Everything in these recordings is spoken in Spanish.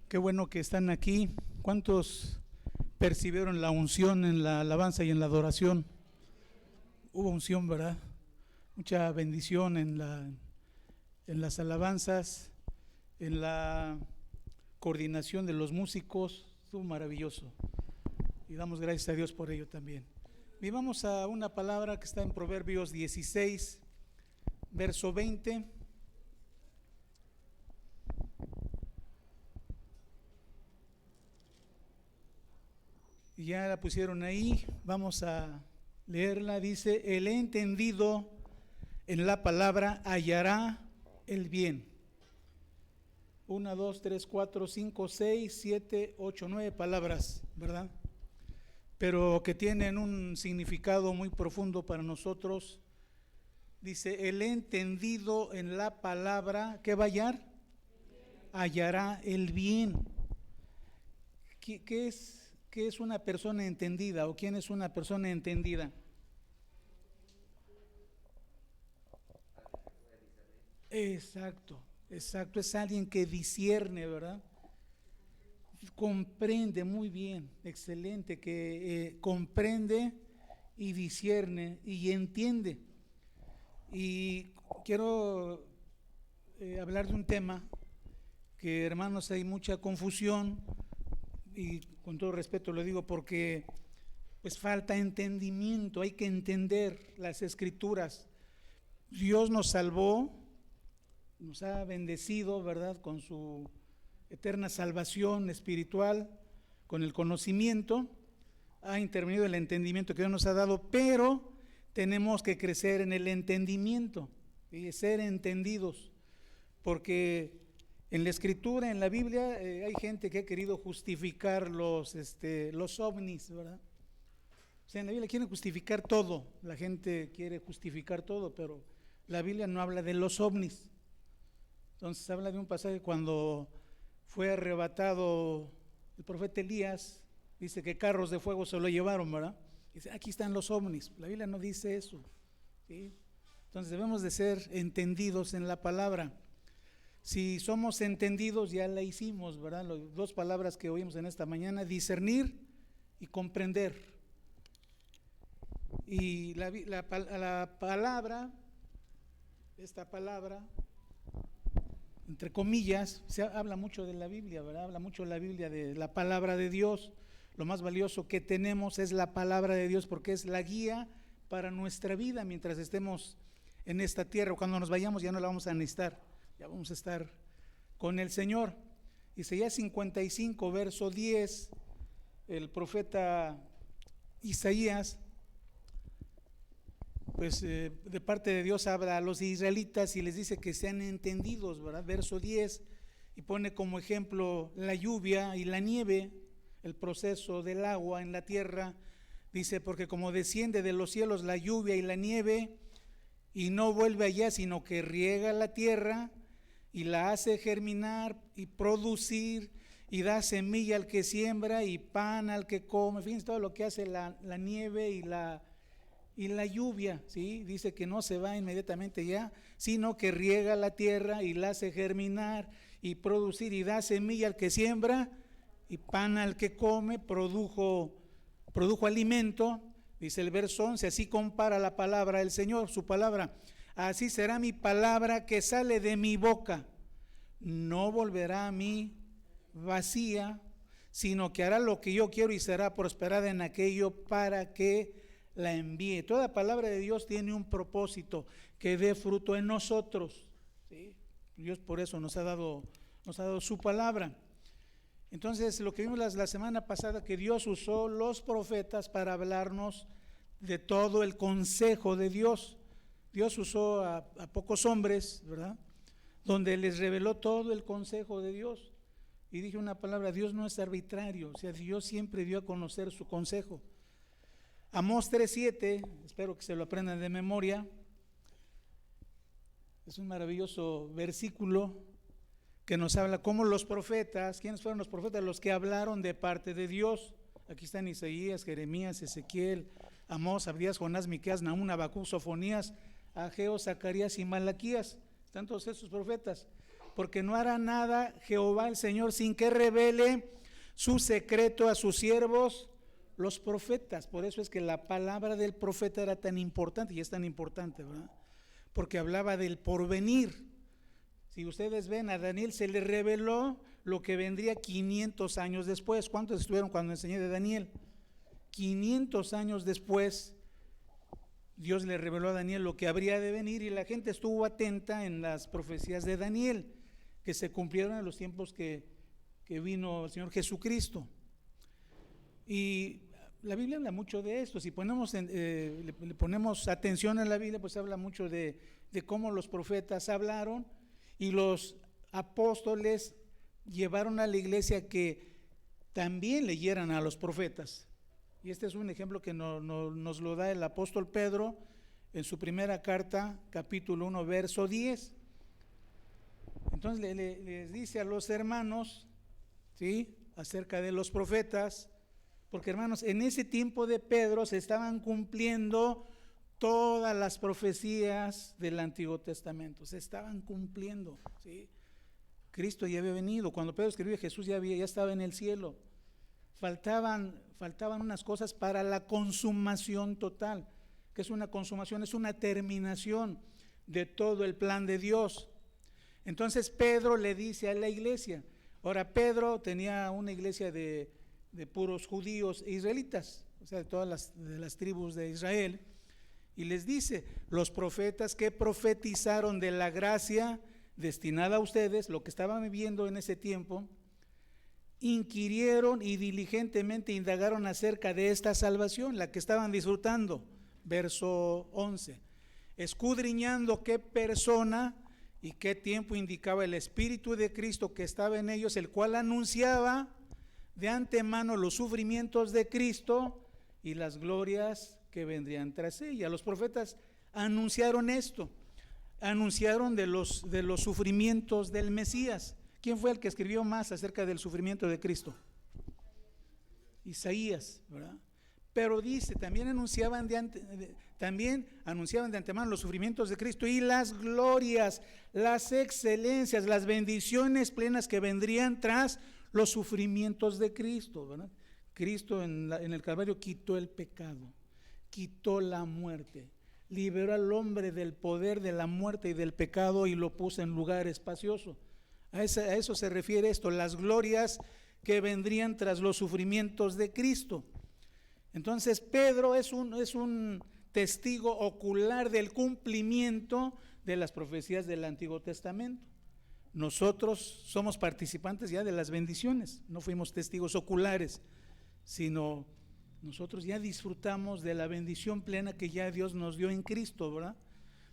Qué bueno que están aquí. ¿Cuántos percibieron la unción en la alabanza y en la adoración? Hubo unción, ¿verdad? Mucha bendición en las alabanzas, en la coordinación de los músicos. Estuvo maravilloso. Y damos gracias a Dios por ello también. Y vamos a una palabra que está en Proverbios 16, verso 20. Y ya la pusieron ahí, vamos a leerla. Dice: el entendido en la palabra hallará el bien. 1, 2, 3, 4, 5, 6, 7, 8, 9 palabras, ¿verdad? Pero que tienen un significado muy profundo para nosotros. Dice: el entendido en la palabra, ¿qué va a hallar? Hallará el bien. ¿Qué es una persona entendida o quién es una persona entendida? Exacto, es alguien que discierne, ¿verdad? Comprende muy bien, excelente, que comprende y discierne y entiende. Y quiero hablar de un tema que, hermanos, hay mucha confusión, y con todo respeto lo digo porque pues falta entendimiento. Hay que entender las escrituras. Dios nos salvó, nos ha bendecido, ¿verdad?, con su eterna salvación espiritual, con el conocimiento, ha intervenido el entendimiento que Dios nos ha dado, pero tenemos que crecer en el entendimiento y ser entendidos, porque en la escritura, en la Biblia, hay gente que ha querido justificar los ovnis, ¿verdad? O sea, en la Biblia quieren justificar todo, la gente quiere justificar todo, pero la Biblia no habla de los ovnis. Entonces habla de un pasaje cuando fue arrebatado el profeta Elías, dice que carros de fuego se lo llevaron, ¿verdad? Dice: aquí están los ovnis. La Biblia no dice eso, ¿sí? Entonces debemos de ser entendidos en la palabra. Si somos entendidos, ya la hicimos, ¿verdad? Las dos palabras que oímos en esta mañana: discernir y comprender. Y la palabra, esta palabra, entre comillas, se habla mucho de la Biblia, ¿verdad? Habla mucho de la Biblia, de la palabra de Dios. Lo más valioso que tenemos es la palabra de Dios, porque es la guía para nuestra vida mientras estemos en esta tierra. Cuando nos vayamos ya no la vamos a necesitar, ya vamos a estar con el Señor. Isaías 55, verso 10, el profeta Isaías, pues de parte de Dios habla a los israelitas y les dice que sean entendidos, ¿verdad? Verso 10, y pone como ejemplo la lluvia y la nieve, el proceso del agua en la tierra. Dice: porque como desciende de los cielos la lluvia y la nieve, y no vuelve allá, sino que riega la tierra y la hace germinar y producir, y da semilla al que siembra y pan al que come. Fíjense todo lo que hace la nieve y la lluvia, ¿sí? Dice que no se va inmediatamente ya, sino que riega la tierra y la hace germinar y producir, y da semilla al que siembra y pan al que come. Produjo alimento. Dice el verso 11, así compara la palabra del Señor, su palabra: así será mi palabra que sale de mi boca, no volverá a mí vacía, sino que hará lo que yo quiero y será prosperada en aquello para que la envíe. Toda palabra de Dios tiene un propósito: que dé fruto en nosotros, ¿sí? Dios por eso nos ha dado su palabra. Entonces, lo que vimos la semana pasada, que Dios usó los profetas para hablarnos de todo el consejo de Dios. Dios usó a pocos hombres, ¿verdad?, donde les reveló todo el consejo de Dios. Y dije una palabra: Dios no es arbitrario, o sea, Dios siempre dio a conocer su consejo. Amós 3:7, espero que se lo aprendan de memoria, es un maravilloso versículo que nos habla cómo los profetas, ¿quiénes fueron los profetas? Los que hablaron de parte de Dios. Aquí están Isaías, Jeremías, Ezequiel, Amós, Abdías, Jonás, Miqueas, Nahum, Habacuc, Sofonías, Ageo, Zacarías y Malaquías. Están todos esos profetas. porque no hará nada Jehová el Señor sin que revele su secreto a sus siervos, los profetas. Por eso es que la palabra del profeta era tan importante, y es tan importante, ¿verdad? Porque hablaba del porvenir. Si ustedes ven, a Daniel se le reveló lo que vendría 500 años después. ¿Cuántos estuvieron cuando enseñé de Daniel? 500 años después, Dios le reveló a Daniel lo que habría de venir, y la gente estuvo atenta en las profecías de Daniel, que se cumplieron en los tiempos que vino el Señor Jesucristo. Y la Biblia habla mucho de esto. Si le ponemos atención a la Biblia, pues habla mucho de cómo los profetas hablaron, y los apóstoles llevaron a la iglesia que también leyeran a los profetas. Y este es un ejemplo que nos lo da el apóstol Pedro en su primera carta, capítulo 1, verso 10. Entonces les dice a los hermanos, ¿sí?, acerca de los profetas, porque hermanos, en ese tiempo de Pedro se estaban cumpliendo todas las profecías del Antiguo Testamento, se estaban cumpliendo, ¿sí? Cristo ya había venido. Cuando Pedro escribió, Jesús ya estaba en el cielo. Faltaban unas cosas para la consumación total. ¿Qué es una consumación? Es una terminación de todo el plan de Dios. Entonces Pedro le dice a la iglesia. Ahora, Pedro tenía una iglesia de puros judíos e israelitas, o sea, de todas las tribus de Israel, y les dice: los profetas que profetizaron de la gracia destinada a ustedes, lo que estaban viviendo en ese tiempo, inquirieron y diligentemente indagaron acerca de esta salvación, la que estaban disfrutando. Verso 11, escudriñando qué persona y qué tiempo indicaba el Espíritu de Cristo que estaba en ellos, el cual anunciaba de antemano los sufrimientos de Cristo y las glorias que vendrían tras ella. Los profetas anunciaron esto, anunciaron de los sufrimientos del Mesías. ¿Quién fue el que escribió más acerca del sufrimiento de Cristo? Isaías, ¿verdad? Pero dice, también anunciaban de antemano los sufrimientos de Cristo y las glorias, las excelencias, las bendiciones plenas que vendrían tras los sufrimientos de Cristo, ¿verdad? Cristo en el Calvario quitó el pecado, quitó la muerte, liberó al hombre del poder de la muerte y del pecado y lo puso en lugar espacioso. A eso se refiere esto, las glorias que vendrían tras los sufrimientos de Cristo. Entonces Pedro es un testigo ocular del cumplimiento de las profecías del Antiguo Testamento. Nosotros somos participantes ya de las bendiciones, no fuimos testigos oculares, sino nosotros ya disfrutamos de la bendición plena que ya Dios nos dio en Cristo, ¿verdad?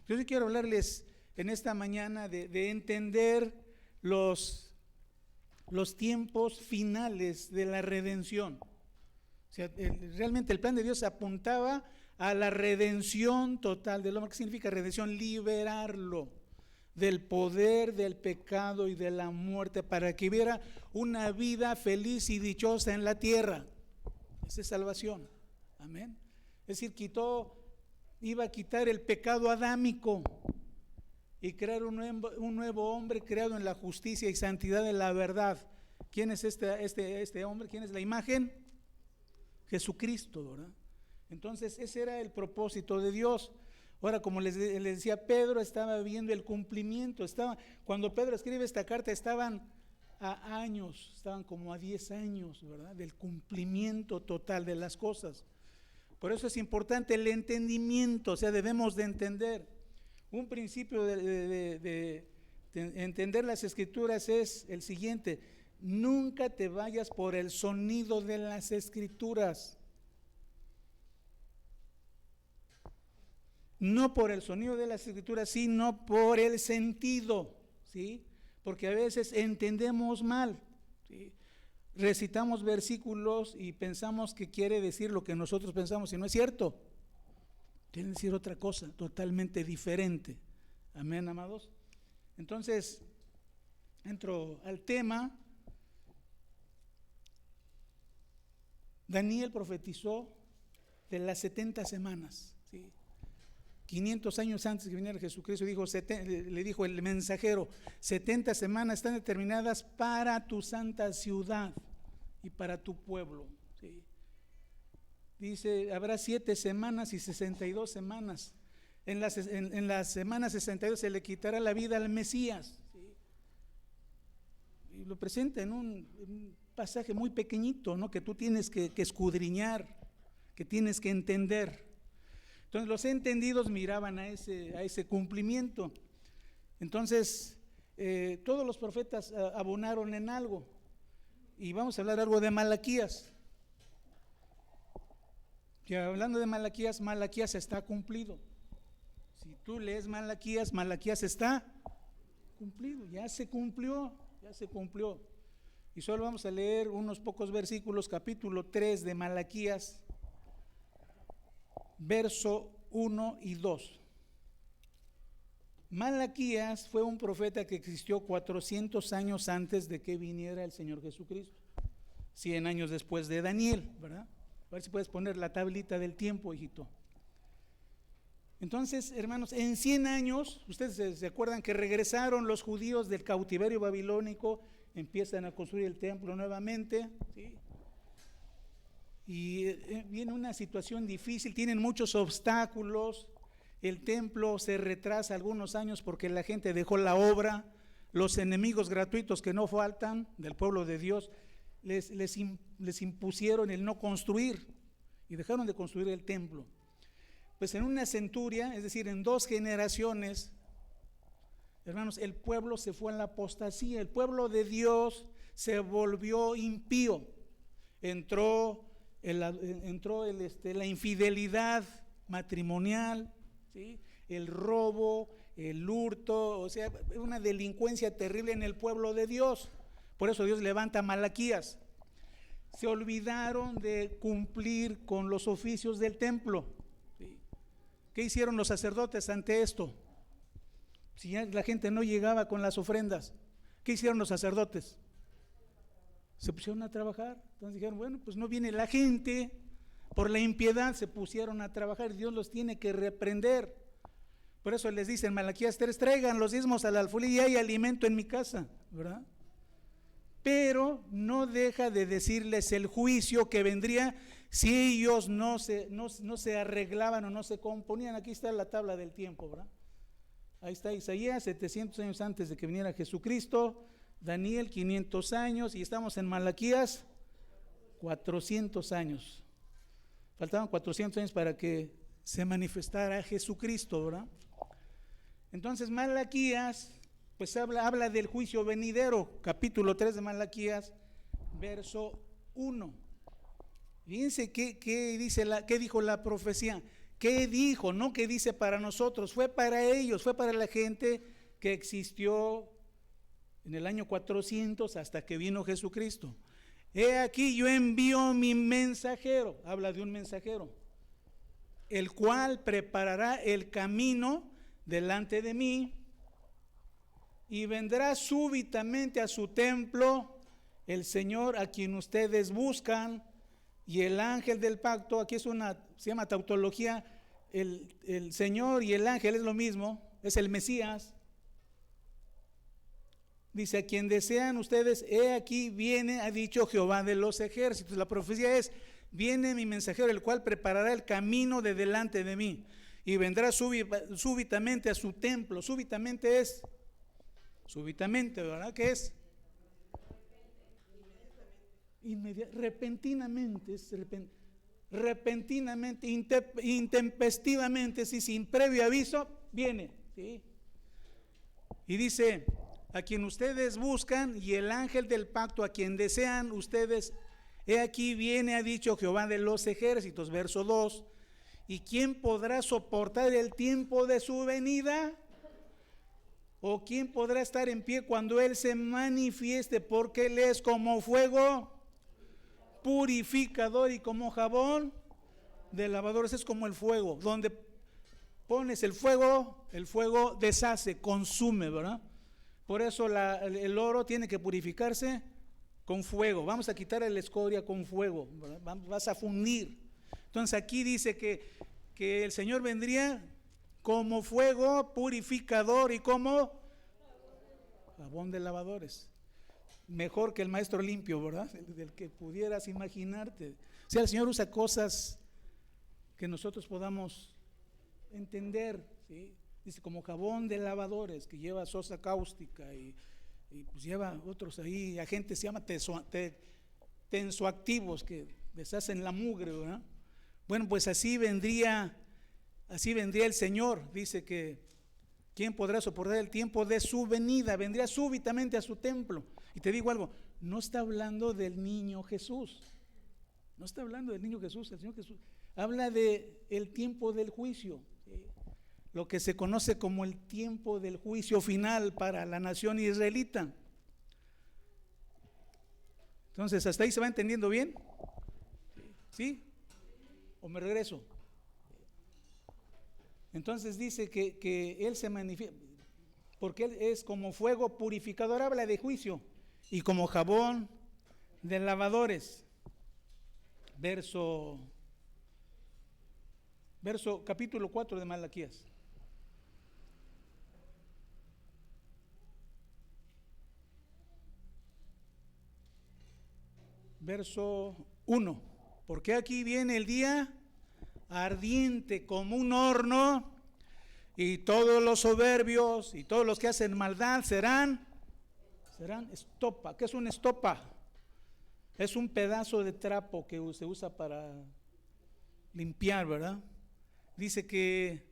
Yo sí quiero hablarles en esta mañana de entender los tiempos finales de la redención. O sea, realmente el plan de Dios apuntaba a la redención total del hombre. ¿Qué significa redención? Liberarlo del poder del pecado y de la muerte para que viviera una vida feliz y dichosa en la tierra. Esa es salvación. Amén. Es decir, iba a quitar el pecado adámico y crear un nuevo hombre creado en la justicia y santidad de la verdad. ¿Quién es este hombre? ¿Quién es la imagen? Jesucristo, ¿verdad? Entonces ese era el propósito de Dios. Ahora, como les decía, Pedro estaba viendo el cumplimiento. Cuando Pedro escribe esta carta estaban a años, estaban como a 10 años, ¿verdad?, del cumplimiento total de las cosas. Por eso es importante el entendimiento. O sea, debemos de entender. Un principio de entender las Escrituras es el siguiente: nunca te vayas por el sonido de las Escrituras. No por el sonido de las Escrituras, sino por el sentido, ¿sí? Porque a veces entendemos mal, ¿sí? Recitamos versículos y pensamos que quiere decir lo que nosotros pensamos, y no es cierto. Quiere decir otra cosa totalmente diferente. Amén, amados. Entonces, entro al tema. Daniel profetizó de las 70 semanas, ¿sí? 500 años antes que viniera Jesucristo, le dijo el mensajero: 70 semanas están determinadas para tu santa ciudad y para tu pueblo. ¿Sí? Dice, habrá 7 semanas y 62 semanas. En la semana 62 se le quitará la vida al Mesías. ¿Sí? Y lo presenta en un pasaje muy pequeñito, ¿no? Que tú tienes que escudriñar, que tienes que entender. Entonces los entendidos miraban a ese cumplimiento. Entonces todos los profetas abonaron en algo. Y vamos a hablar algo de Malaquías. Que hablando de Malaquías, Malaquías está cumplido. Si tú lees Malaquías, Malaquías está cumplido, ya se cumplió. Y solo vamos a leer unos pocos versículos, capítulo 3 de Malaquías, verso 1 y 2. Malaquías fue un profeta que existió 400 años antes de que viniera el Señor Jesucristo, 100 años después de Daniel, ¿verdad? A ver si puedes poner la tablita del tiempo, hijito. Entonces, hermanos, en 100 años, ustedes se acuerdan que regresaron los judíos del cautiverio babilónico, empiezan a construir el templo nuevamente, ¿sí? Y viene una situación difícil, tienen muchos obstáculos, el templo se retrasa algunos años porque la gente dejó la obra, los enemigos gratuitos que no faltan del pueblo de Dios les impusieron el no construir y dejaron de construir el templo. Pues en una centuria, es decir, en 2 generaciones, hermanos, el pueblo se fue en la apostasía, el pueblo de Dios se volvió impío, entró la infidelidad matrimonial, ¿sí? El robo, el hurto, o sea, una delincuencia terrible en el pueblo de Dios. Por eso Dios levanta a Malaquías. Se olvidaron de cumplir con los oficios del templo. ¿Sí? ¿Qué hicieron los sacerdotes ante esto? Si ya la gente no llegaba con las ofrendas, ¿qué hicieron los sacerdotes? Se pusieron a trabajar. Entonces dijeron, bueno, pues no viene la gente, por la impiedad se pusieron a trabajar, Dios los tiene que reprender. Por eso les dice en Malaquías 3, traigan los diezmos al alfolí y hay alimento en mi casa, ¿verdad? Pero no deja de decirles el juicio que vendría si ellos no se arreglaban o no se componían. Aquí está la tabla del tiempo, ¿verdad? Ahí está Isaías, 700 años antes de que viniera Jesucristo, Daniel 500 años y estamos en Malaquías 400 años. Faltaban 400 años para que se manifestara Jesucristo, ¿verdad? Entonces Malaquías pues habla del juicio venidero, capítulo 3 de Malaquías, verso 1. Fíjense qué dijo la profecía. ¿Qué dijo? No que dice para nosotros, fue para ellos, fue para la gente que existió en el año 400 hasta que vino Jesucristo. He aquí yo envío mi mensajero, habla de un mensajero, el cual preparará el camino delante de mí y vendrá súbitamente a su templo el Señor a quien ustedes buscan y el ángel del pacto. Aquí se llama tautología, el Señor y el ángel es lo mismo, es el Mesías. Dice, a quien desean ustedes, he aquí viene, ha dicho Jehová de los ejércitos. La profecía es, viene mi mensajero, el cual preparará el camino de delante de mí y vendrá súbitamente a su templo. Súbitamente, ¿verdad? ¿Qué es? Repentinamente, intempestivamente, sí, sin previo aviso, viene, ¿sí? Y dice, a quien ustedes buscan y el ángel del pacto a quien desean ustedes, he aquí viene, ha dicho Jehová de los ejércitos, verso 2, ¿y quién podrá soportar el tiempo de su venida? ¿O quién podrá estar en pie cuando Él se manifieste? Porque Él es como fuego purificador y como jabón de lavadores. Es como el fuego, donde pones el fuego deshace, consume, ¿verdad? Por eso el oro tiene que purificarse con fuego. Vamos a quitar la escoria con fuego, ¿verdad? Vas a fundir. Entonces aquí dice que el Señor vendría como fuego purificador y como jabón de lavadores. Mejor que el maestro limpio, ¿verdad? Del que pudieras imaginarte. O sea, el Señor usa cosas que nosotros podamos entender, ¿sí? Dice como jabón de lavadores, que lleva sosa cáustica y pues lleva otros ahí, agentes, se llama tensoactivos, que deshacen la mugre, ¿verdad? Bueno, pues así vendría el Señor. Dice que ¿quién podrá soportar el tiempo de su venida? Vendría súbitamente a su templo. Y te digo algo, no está hablando del niño Jesús. No está hablando del niño Jesús, el Señor Jesús. Habla de el tiempo del juicio, lo que se conoce como el tiempo del juicio final para la nación israelita. Entonces, ¿hasta ahí se va entendiendo bien? ¿Sí? ¿O me regreso? Entonces dice que Él se manifiesta, porque Él es como fuego purificador, habla de juicio, y como jabón de lavadores. Capítulo 4 de Malaquías. Verso 1. Porque aquí viene el día ardiente como un horno, y todos los soberbios y todos los que hacen maldad serán estopa. ¿Qué es una estopa? Es un pedazo de trapo que se usa para limpiar, ¿verdad? Dice que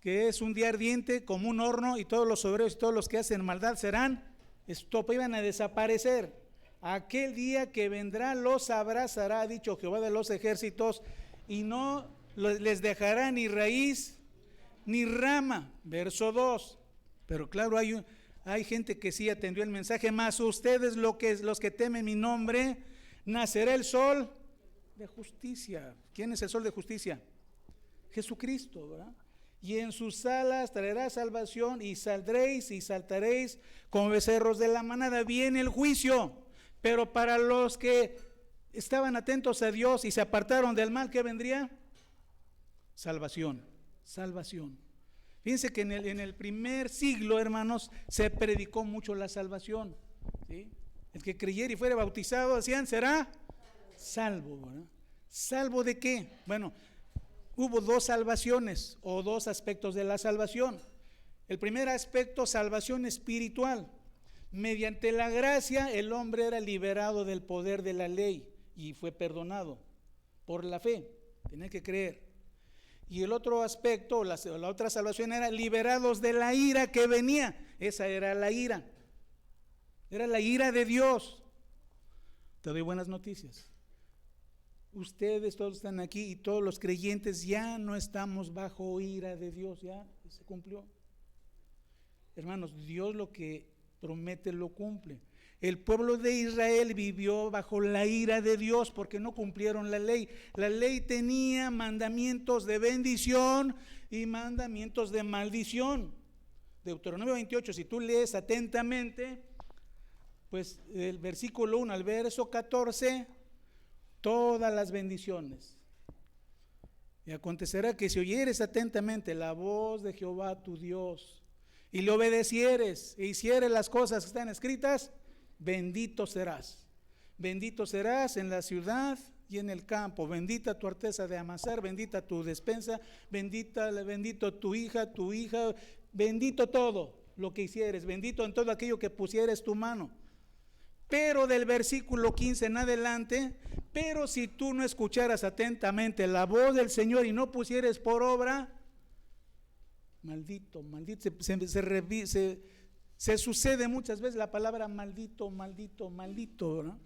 es un día ardiente como un horno, y todos los soberbios y todos los que hacen maldad serán estopa, iban a desaparecer. Aquel día que vendrá los abrazará, ha dicho Jehová de los ejércitos, y no les dejará ni raíz ni rama. Verso 2. Pero claro, hay gente que sí atendió el mensaje. Más ustedes, los que temen mi nombre, nacerá el sol de justicia. ¿Quién es el sol de justicia? Jesucristo, ¿verdad? Y en sus alas traerá salvación, y saldréis y saltaréis como becerros de la manada. Viene el juicio, pero para los que estaban atentos a Dios y se apartaron del mal, ¿qué vendría? Salvación. Fíjense que en el primer siglo, hermanos, se predicó mucho la salvación, ¿sí? El que creyera y fuera bautizado, decían, será salvo, ¿verdad? ¿Salvo de qué? Bueno, hubo dos salvaciones o dos aspectos de la salvación. El primer aspecto, salvación espiritual. Mediante la gracia el hombre era liberado del poder de la ley y fue perdonado por la fe, tenía que creer. Y el otro aspecto, la otra salvación, era liberados de la ira que venía. Esa era la ira de Dios. Te doy buenas noticias. Ustedes todos están aquí y todos los creyentes ya no estamos bajo ira de Dios, ya se cumplió. Hermanos, Dios lo que promete lo cumple. El pueblo de Israel vivió bajo la ira de Dios porque no cumplieron la ley. La ley tenía mandamientos de bendición y mandamientos de maldición. Deuteronomio 28, si tú lees atentamente, pues el versículo 1 al verso 14, todas las bendiciones. Y acontecerá que si oyeres atentamente la voz de Jehová tu Dios, y le obedecieres e hicieres las cosas que están escritas, bendito serás. Bendito serás en la ciudad y en el campo. Bendita tu arteza de amasar, bendita tu despensa, bendito tu hija, bendito todo lo que hicieres, bendito en todo aquello que pusieres tu mano. Pero del versículo 15 en adelante, pero si tú no escucharas atentamente la voz del Señor y no pusieres por obra, maldito, se sucede muchas veces la palabra maldito, ¿no?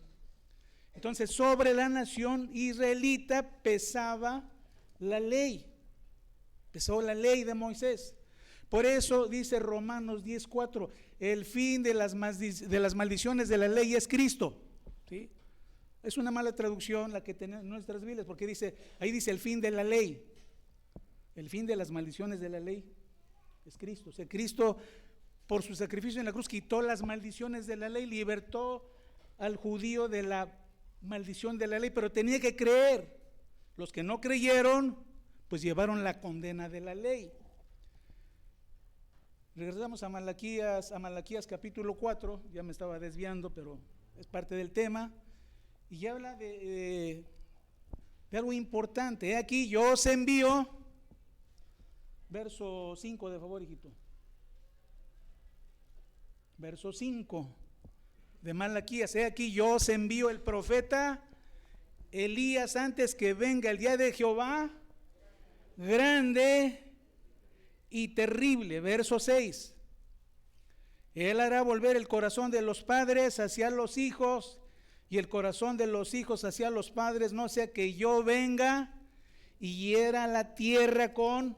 Entonces sobre la nación israelita pesaba la ley, pesó la ley de Moisés. Por eso dice Romanos 10:4, el fin de las maldiciones de la ley es Cristo, ¿sí? Es una mala traducción la que tenemos en nuestras Biblias, porque ahí dice el fin de la ley. El fin de las maldiciones de la ley es Cristo. O sea, Cristo, por su sacrificio en la cruz, quitó las maldiciones de la ley, libertó al judío de la maldición de la ley, pero tenía que creer. Los que no creyeron, pues llevaron la condena de la ley. Regresamos a Malaquías capítulo 4, ya me estaba desviando, pero es parte del tema, y ya habla de algo importante. Aquí yo os envío, verso 5, de favor, hijito. Verso 5 de Malaquías: he aquí yo os envío el profeta Elías antes que venga el día de Jehová, grande y terrible. Verso 6: él hará volver el corazón de los padres hacia los hijos, y el corazón de los hijos hacia los padres, no sea que yo venga y hiera la tierra con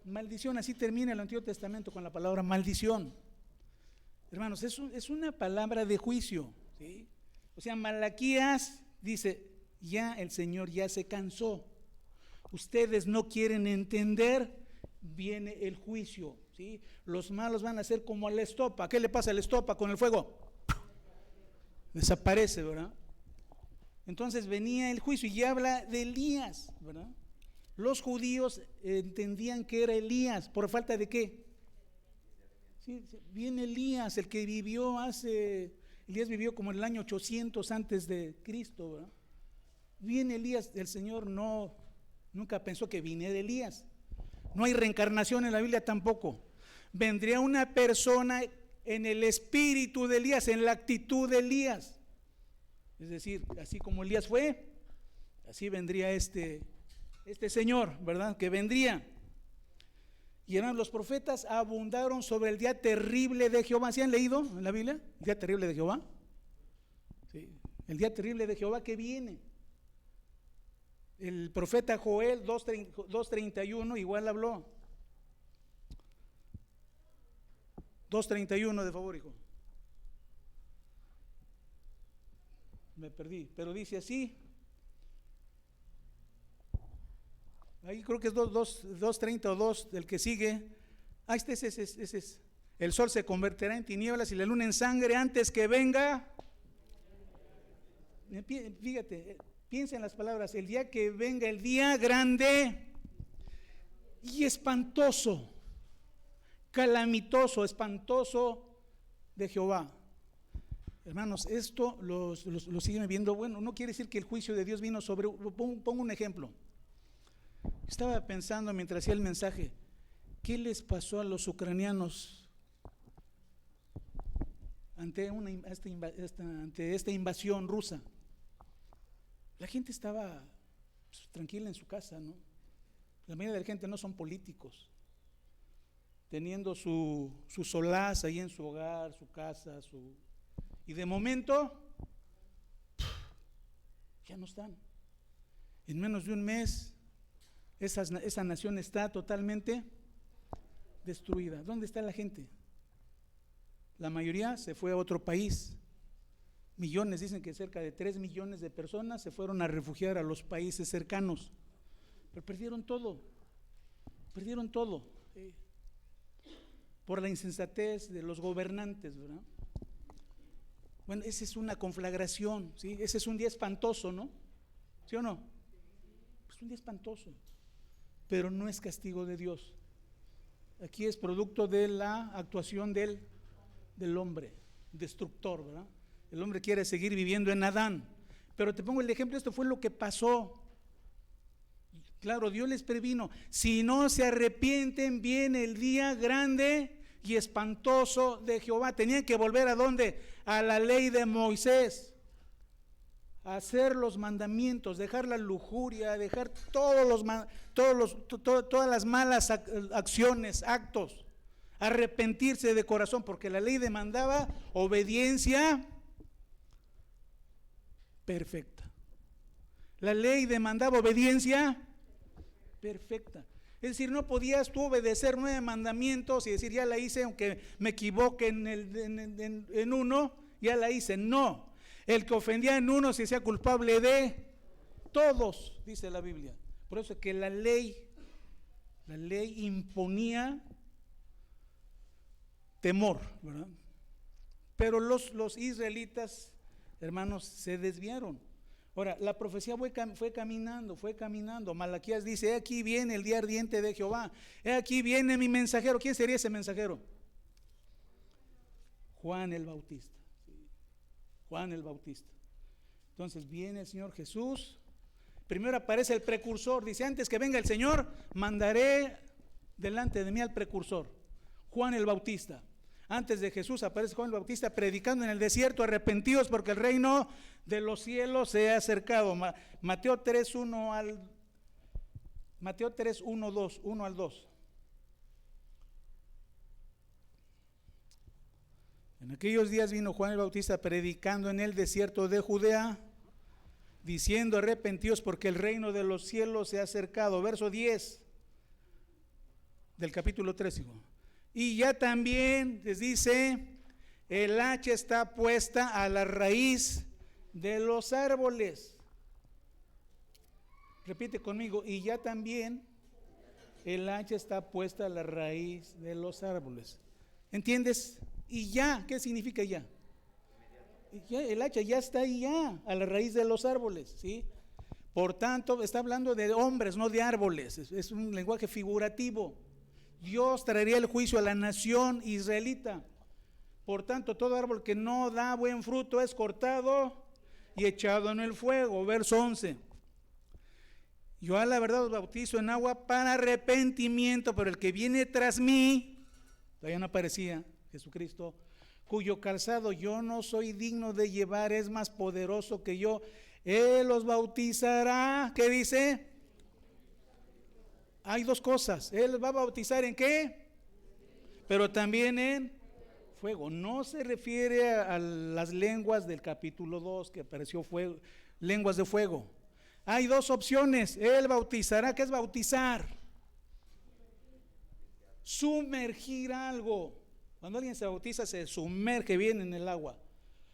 maldición. Así termina el Antiguo Testamento con la palabra maldición. Hermanos, es una palabra de juicio, ¿sí? O sea, Malaquías dice: ya el Señor ya se cansó, ustedes no quieren entender, viene el juicio, ¿sí? Los malos van a ser como a la estopa. ¿Qué le pasa a la estopa con el fuego? Desaparece, ¿verdad? Entonces venía el juicio, y habla de Elías, ¿verdad? Los judíos entendían que era Elías. ¿Por falta de qué? Sí, viene Elías, el que vivió Elías vivió como en el año 800 antes de Cristo, ¿verdad? Viene Elías. El Señor nunca pensó que viniera Elías. No hay reencarnación en la Biblia tampoco. Vendría una persona en el espíritu de Elías, en la actitud de Elías. Es decir, así como Elías fue, así vendría este Señor, ¿verdad? Que vendría. Y eran los profetas abundaron sobre el día terrible de Jehová. ¿Sí han leído en la Biblia el día terrible de Jehová? Sí, el día terrible de Jehová que viene. El profeta Joel 2:31 igual habló. 2:31, de favor, hijo. Me perdí, pero dice así. Ahí creo que es 2:30 o 2 del que sigue. Este es. El sol se convertirá en tinieblas y la luna en sangre antes que venga. Fíjate, piensa en las palabras: el día que venga el día grande y espantoso, calamitoso, espantoso de Jehová. Hermanos, esto lo siguen viendo. Bueno, no quiere decir que el juicio de Dios vino sobre. Pongo un ejemplo. Estaba pensando mientras hacía el mensaje, ¿qué les pasó a los ucranianos ante esta invasión rusa? La gente estaba tranquila en su casa, ¿no? La mayoría de la gente no son políticos, teniendo su solaz ahí en su hogar, su casa, y de momento ya no están. En menos de un mes esa nación está totalmente destruida. ¿Dónde está la gente? La mayoría se fue a otro país. Millones, dicen que cerca de 3 millones de personas se fueron a refugiar a los países cercanos, pero perdieron todo por la insensatez de los gobernantes, ¿verdad? Bueno, esa es una conflagración, ¿sí? Ese es un día espantoso, ¿no? ¿Sí o no? Es un día espantoso, pero no es castigo de Dios. Aquí es producto de la actuación del hombre destructor, ¿verdad? El hombre quiere seguir viviendo en Adán. Pero te pongo el ejemplo, esto fue lo que pasó. Claro, Dios les previno: si no se arrepienten, viene el día grande y espantoso de Jehová. Tenían que volver ¿a dónde? A la ley de Moisés, a hacer los mandamientos, dejar la lujuria, dejar todas las malas acciones, actos, arrepentirse de corazón, porque la ley demandaba obediencia perfecta. La ley demandaba obediencia perfecta. Es decir, no podías tú obedecer 9 mandamientos y decir: ya la hice, aunque me equivoque en uno, ya la hice. No, el que ofendía en uno se hacía culpable de todos, dice la Biblia. Por eso es que la ley imponía temor, ¿verdad? Pero los israelitas, hermanos, se desviaron. Ahora, la profecía fue caminando. Malaquías dice: he aquí viene el día ardiente de Jehová, he aquí viene mi mensajero. ¿Quién sería ese mensajero? Juan el Bautista. Juan el Bautista. Entonces viene el Señor Jesús. Primero aparece el precursor. Dice: antes que venga el Señor, mandaré delante de mí al precursor, Juan el Bautista. Antes de Jesús aparece Juan el Bautista predicando en el desierto: arrepentidos porque el reino de los cielos se ha acercado. Mateo 3, 1 al 2. En aquellos días vino Juan el Bautista predicando en el desierto de Judea, diciendo: arrepentidos porque el reino de los cielos se ha acercado. Verso 10 del capítulo 3, hijo. Y ya también les dice: el hacha está puesta a la raíz de los árboles. Repite conmigo: y ya también el hacha está puesta a la raíz de los árboles. ¿Entiendes? Y ya, ¿qué significa ya? Ya, el hacha ya está ahí, ya a la raíz de los árboles, ¿sí? Por tanto, está hablando de hombres, no de árboles. Es un lenguaje figurativo. Dios traería el juicio a la nación israelita. Por tanto, todo árbol que no da buen fruto es cortado y echado en el fuego. Verso 11. Yo a la verdad os bautizo en agua para arrepentimiento, pero el que viene tras mí, todavía no aparecía Jesucristo, cuyo calzado yo no soy digno de llevar, es más poderoso que yo. Él los bautizará. ¿Qué dice? Hay dos cosas. Él va a bautizar ¿en qué? Pero también en fuego. No se refiere a las lenguas del capítulo 2 que apareció fuego, lenguas de fuego. Hay dos opciones. Él bautizará. ¿Qué es bautizar? Sumergir algo. Cuando alguien se bautiza, se sumerge bien en el agua.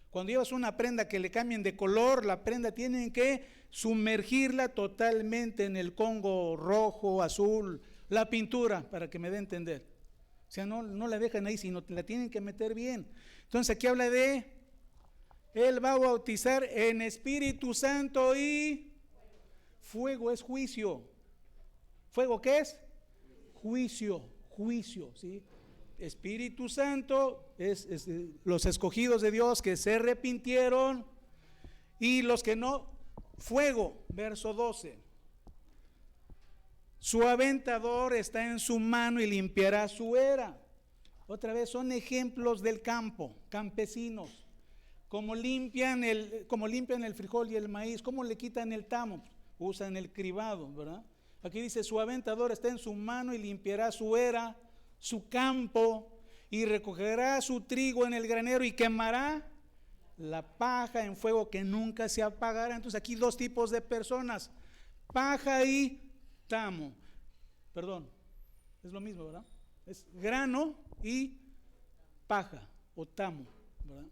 Cuando llevas una prenda que le cambien de color, la prenda tienen que sumergirla totalmente en el Congo rojo, azul, la pintura, para que me dé a entender. O sea, no la dejan ahí, sino la tienen que meter bien. Entonces aquí habla de: Él va a bautizar en Espíritu Santo y fuego. Es juicio. ¿Fuego qué es? Juicio, ¿sí? Espíritu Santo es los escogidos de Dios que se arrepintieron, y los que no, fuego. Verso 12. Su aventador está en su mano y limpiará su era. Otra vez son ejemplos del campo, campesinos. Como limpian el frijol y el maíz, cómo le quitan el tamo, usan el cribado, ¿verdad? Aquí dice: su aventador está en su mano y limpiará su era, su campo, y recogerá su trigo en el granero y quemará la paja en fuego que nunca se apagará. Entonces aquí dos tipos de personas: paja y tamo. Perdón, es lo mismo, ¿verdad? Es grano y paja o tamo, ¿verdad?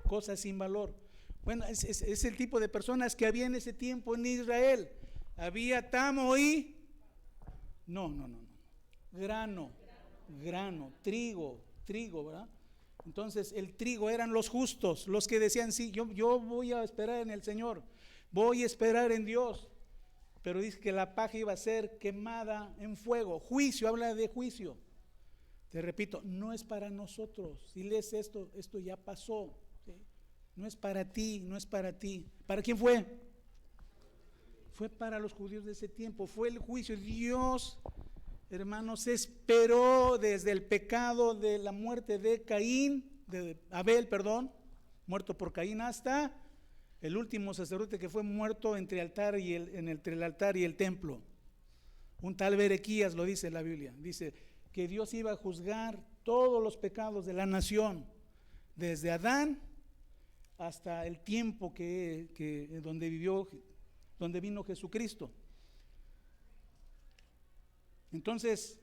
Cosas sin valor. Bueno, es el tipo de personas que había en ese tiempo en Israel. Había tamo y no. Grano, trigo, ¿verdad? Entonces el trigo eran los justos, los que decían: sí, yo voy a esperar en el Señor, voy a esperar en Dios. Pero dice que la paja iba a ser quemada en fuego. Juicio, habla de juicio. Te repito, no es para nosotros. Si lees esto ya pasó, ¿sí? No es para ti, no es para ti. ¿Para quién fue? Fue para los judíos de ese tiempo. Fue el juicio. Dios, hermanos, esperó desde el pecado de la muerte de Abel, muerto por Caín, hasta el último sacerdote que fue muerto entre el altar y el templo. Un tal Berequías, lo dice la Biblia. Dice que Dios iba a juzgar todos los pecados de la nación, desde Adán hasta el tiempo donde vino Jesucristo. Entonces,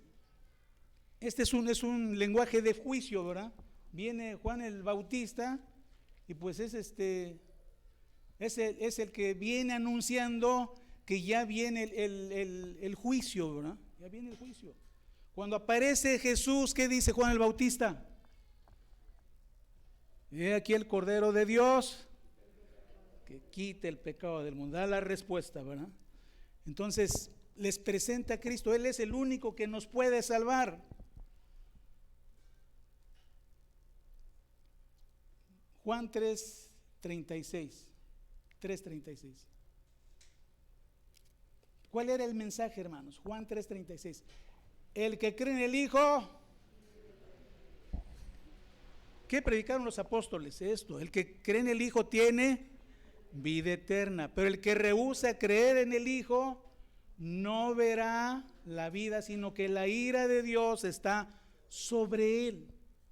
este es un lenguaje de juicio, ¿verdad? Viene Juan el Bautista y pues es el que viene anunciando que ya viene el juicio, ¿verdad? Ya viene el juicio. Cuando aparece Jesús, ¿qué dice Juan el Bautista? He aquí el Cordero de Dios que quita el pecado del mundo. Da la respuesta, ¿verdad? Entonces les presenta a Cristo. Él es el único que nos puede salvar. Juan 3:36. 3:36. ¿Cuál era el mensaje, hermanos? Juan 3:36. El que cree en el Hijo. ¿Qué predicaron los apóstoles? Esto, el que cree en el Hijo tiene vida eterna, pero el que rehúsa creer en el Hijo no verá la vida, sino que la ira de Dios está sobre él.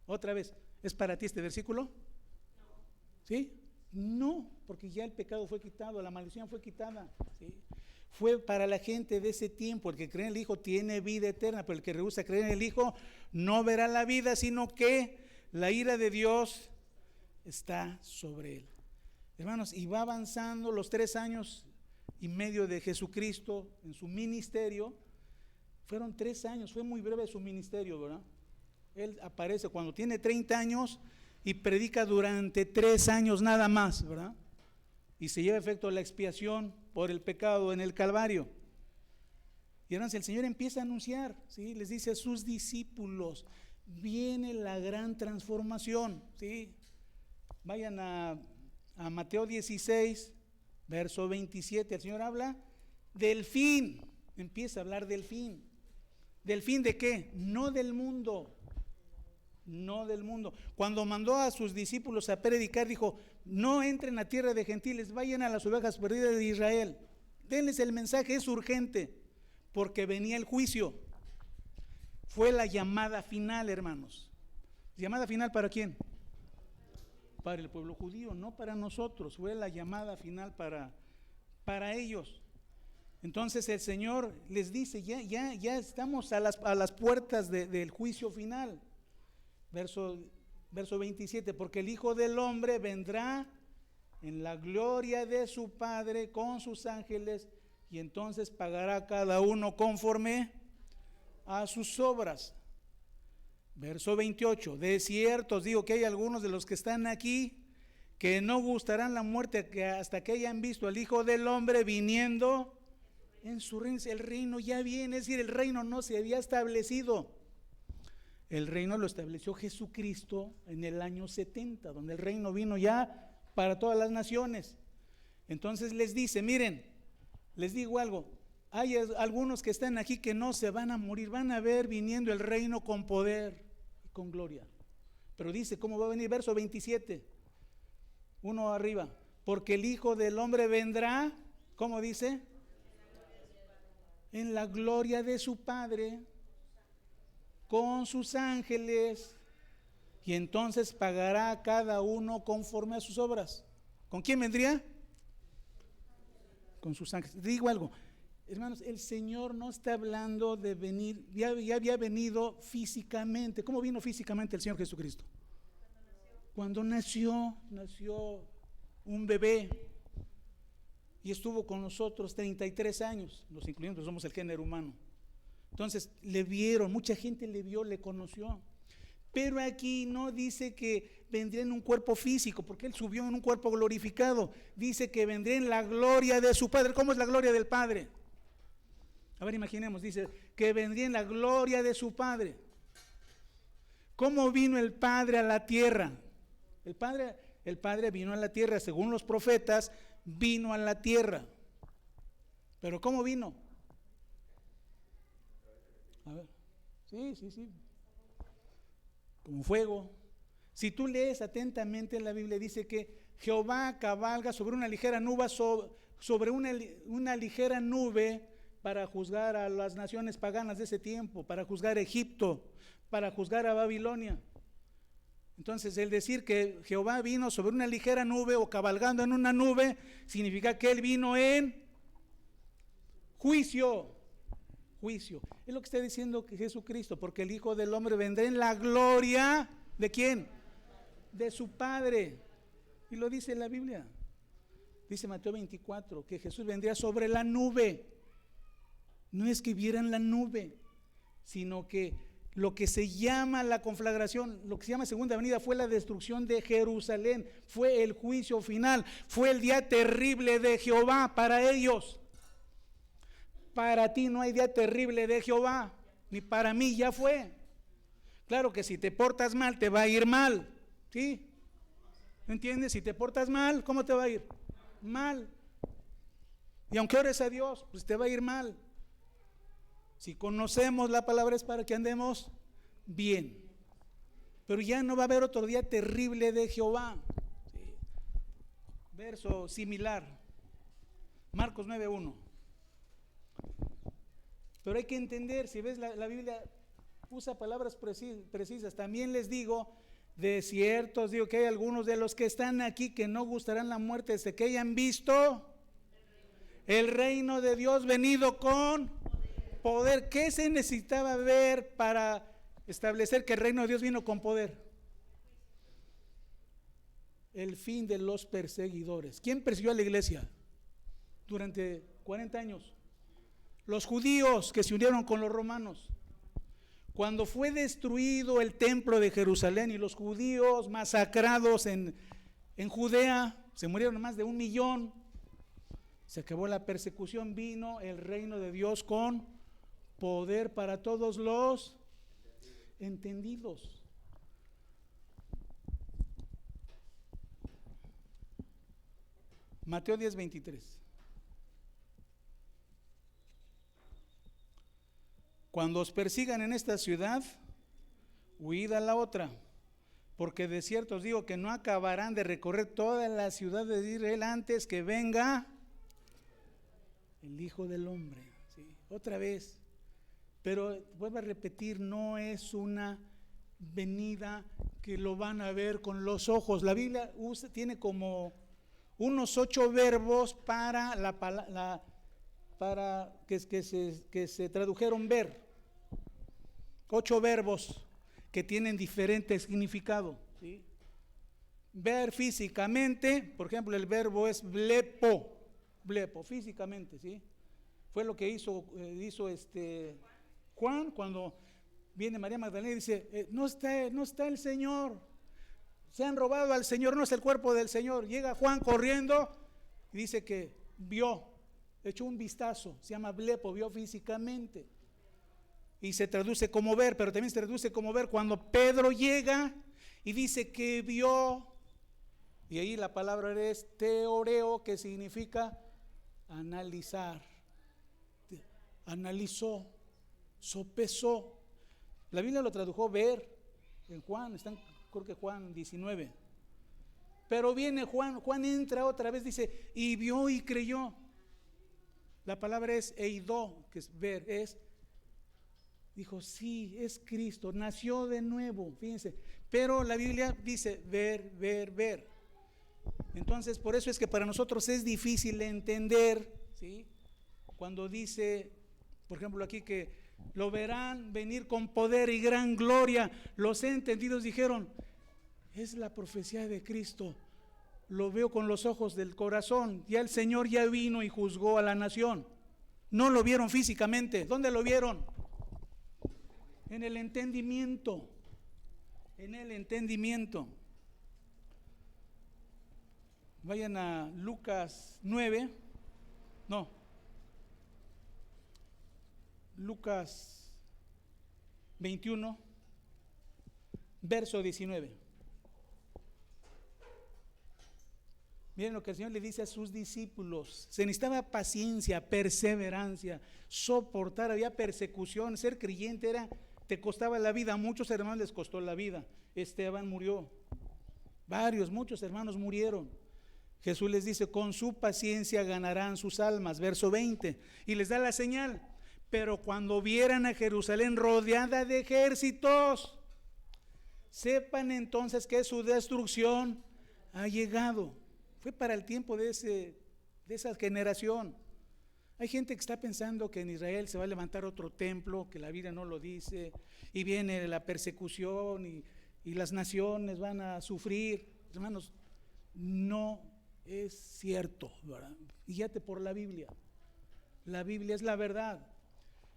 Otra vez, ¿es para ti este versículo? ¿Sí? No, porque ya el pecado fue quitado, la maldición fue quitada, ¿sí? Fue para la gente de ese tiempo. El que cree en el Hijo tiene vida eterna, pero el que rehúsa creer en el Hijo no verá la vida, sino que la ira de Dios está sobre él. Hermanos, y va avanzando los 3 años y medio de Jesucristo en su ministerio. Fueron 3 años, fue muy breve su ministerio, ¿verdad? Él aparece cuando tiene 30 años y predica durante 3 años nada más, ¿verdad? Y se lleva a efecto la expiación por el pecado en el Calvario. Y hermanos, el Señor empieza a anunciar, ¿sí? Les dice a sus discípulos: viene la gran transformación, ¿sí? Vayan a Mateo 16, verso 27. El Señor habla del fin, empieza a hablar del fin. ¿Del fin de qué? No del mundo, no del mundo. Cuando mandó a sus discípulos a predicar, dijo: no entren a tierra de gentiles, vayan a las ovejas perdidas de Israel. Denles el mensaje, es urgente, porque venía el juicio. Fue la llamada final, hermanos. ¿Llamada final para quién? Para el pueblo judío, no para nosotros. Fue la llamada final para ellos. Entonces el Señor les dice: ya estamos a las puertas del juicio final. Verso 27, porque el Hijo del Hombre vendrá en la gloria de su Padre con sus ángeles, y entonces pagará cada uno conforme a sus obras. Verso 28, de cierto os digo que hay algunos de los que están aquí que no gustarán la muerte hasta que hayan visto al Hijo del Hombre viniendo en su reino. El reino ya viene, es decir, el reino no se había establecido. El reino lo estableció Jesucristo en el año 70, donde el reino vino ya para todas las naciones. Entonces les dice: miren, les digo algo, hay algunos que están aquí que no se van a morir, van a ver viniendo el reino con poder y con gloria. Pero dice cómo va a venir. Verso 27, uno arriba, porque el Hijo del Hombre vendrá, ¿cómo dice? En la gloria de su Padre con sus ángeles, y entonces pagará a cada uno conforme a sus obras. ¿Con quién vendría? Con sus ángeles. Digo algo, hermanos, el Señor no está hablando de venir, ya había venido físicamente. ¿Cómo vino físicamente el Señor Jesucristo? Cuando nació un bebé y estuvo con nosotros 33 años, nos incluyendo, somos el género humano. Entonces le vieron, mucha gente le vio, le conoció. Pero aquí no dice que vendría en un cuerpo físico, porque Él subió en un cuerpo glorificado. Dice que vendría en la gloria de su Padre. ¿Cómo es la gloria del Padre? A ver, imaginemos, dice que vendría en la gloria de su Padre. ¿Cómo vino el Padre a la tierra? El Padre vino a la tierra, según los profetas, vino a la tierra. ¿Pero cómo vino? A ver, sí. Como fuego. Si tú lees atentamente la Biblia, dice que Jehová cabalga sobre una ligera nube, sobre una ligera nube, para juzgar a las naciones paganas de ese tiempo, para juzgar a Egipto, para juzgar a Babilonia. Entonces, el decir que Jehová vino sobre una ligera nube o cabalgando en una nube, significa que Él vino en juicio. Es lo que está diciendo Jesucristo, porque el Hijo del Hombre vendrá en la gloria ¿de quién? De su Padre. Y lo dice la Biblia. Dice Mateo 24 que Jesús vendría sobre la nube. No es que vieran la nube, sino que lo que se llama la conflagración, lo que se llama segunda venida, fue la destrucción de Jerusalén, fue el juicio final, fue el día terrible de Jehová para ellos. Para ti no hay día terrible de Jehová, ni para mí, ya fue. Claro que si te portas mal te va a ir mal, ¿sí? ¿Entiendes? Si te portas mal, ¿cómo te va a ir? Mal. Y aunque ores a Dios, pues te va a ir mal. Si conocemos la palabra es para que andemos bien. Pero ya no va a haber otro día terrible de Jehová. Sí. Verso similar, Marcos 9:1. Pero hay que entender, si ves la Biblia usa palabras precisas. También les digo, de cierto os digo que hay algunos de los que están aquí que no gustarán la muerte desde que hayan visto el reino de Dios venido con poder. ¿Qué se necesitaba ver para establecer que el reino de Dios vino con poder? El fin de los perseguidores. ¿Quién persiguió a la iglesia durante 40 años? Los judíos que se unieron con los romanos. Cuando fue destruido el templo de Jerusalén y los judíos masacrados en Judea, se murieron más de 1 millón, se acabó la persecución, vino el reino de Dios con poder para todos los entendidos. Mateo 10:23. Cuando os persigan en esta ciudad, huid a la otra, porque de cierto os digo que no acabarán de recorrer toda la ciudad de Israel antes que venga el Hijo del Hombre. ¿Sí? Otra vez, pero vuelvo a repetir, no es una venida que lo van a ver con los ojos. La Biblia tiene como unos 8 verbos para para que se tradujeron ver. 8 verbos que tienen diferente significado, ¿sí? Ver físicamente, por ejemplo, el verbo es blepo, físicamente, ¿sí? Fue lo que hizo Juan cuando viene María Magdalena y dice, no está el Señor, se han robado al Señor, no es el cuerpo del Señor. Llega Juan corriendo y dice que vio, echó un vistazo, se llama blepo, vio físicamente. Y se traduce como ver, pero también se traduce como ver cuando Pedro llega y dice que vio, y ahí la palabra es teoreo, que significa analizar, analizó, sopesó. La Biblia lo tradujo ver, en Juan, creo que Juan 19. Pero viene Juan entra otra vez, dice, y vio y creyó. La palabra es eidó, que es ver, dijo, sí, es Cristo, nació de nuevo, fíjense. Pero la Biblia dice ver, ver, ver. Entonces, por eso es que para nosotros es difícil entender, ¿sí? Cuando dice, por ejemplo, aquí que lo verán venir con poder y gran gloria. Los entendidos dijeron, es la profecía de Cristo. Lo veo con los ojos del corazón. Ya el Señor ya vino y juzgó a la nación. No lo vieron físicamente. ¿Dónde lo vieron? En el entendimiento. En el entendimiento. Vayan a Lucas 9. No. Lucas 21, verso 19. Miren lo que el Señor le dice a sus discípulos. Se necesitaba paciencia, perseverancia, soportar, había persecución. Ser creyente te costaba la vida. A muchos hermanos les costó la vida. Esteban murió. Muchos hermanos murieron. Jesús les dice, con su paciencia ganarán sus almas. Verso 20. Y les da la señal. Pero cuando vieran a Jerusalén rodeada de ejércitos, sepan entonces que su destrucción ha llegado. Fue para el tiempo de esa generación. Hay gente que está pensando que en Israel se va a levantar otro templo, que la Biblia no lo dice, y viene la persecución y las naciones van a sufrir. Hermanos, no es cierto, ¿verdad? Guíate por la Biblia. La Biblia es la verdad.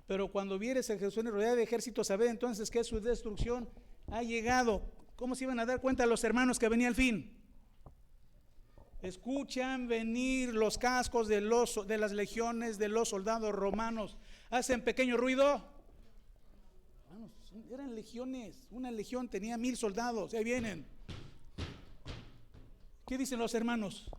Pero cuando vieres a Jerusalén rodeada de ejércitos, sabed entonces que su destrucción ha llegado. ¿Cómo se iban a dar cuenta los hermanos que venía el fin? Escuchan venir los cascos de las legiones de los soldados romanos. Hacen pequeño ruido. Hermanos, eran legiones. Una legión tenía 1000 soldados. Ahí vienen. ¿Qué dicen los hermanos?